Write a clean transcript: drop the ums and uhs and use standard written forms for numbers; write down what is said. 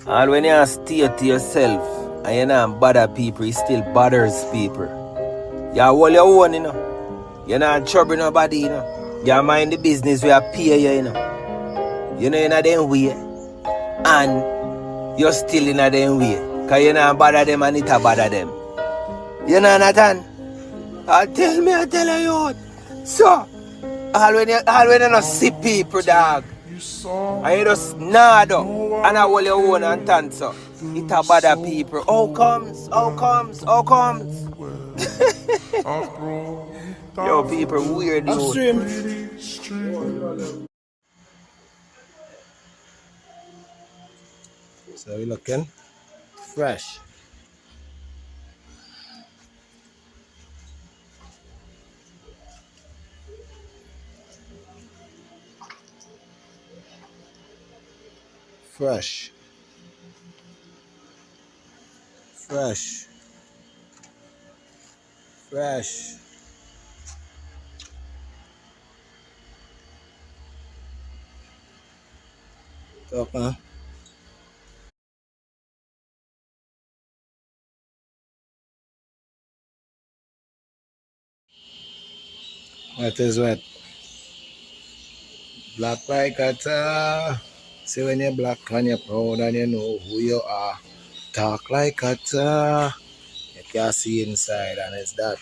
And when you stay to yourself and you not bother people, it still bothers people. You hold your own, you know. You're not trouble nobody, you know. You mind the business where I pay you, you know. You know you're not them way. And you're still in a them way. Because you not bother them and it a bother them. You know, Nathan? I tell you. So, all when you not see people, dog. And you just nod up and I hold your own and turn so. It a bother people. How comes? Yo, people weird, yo. So we looking fresh. Fresh. Fresh. Fresh. Talk, man. What is what? Black like a see when you're black and you're proud and you know who you are. Talk like a you can see inside and it's that.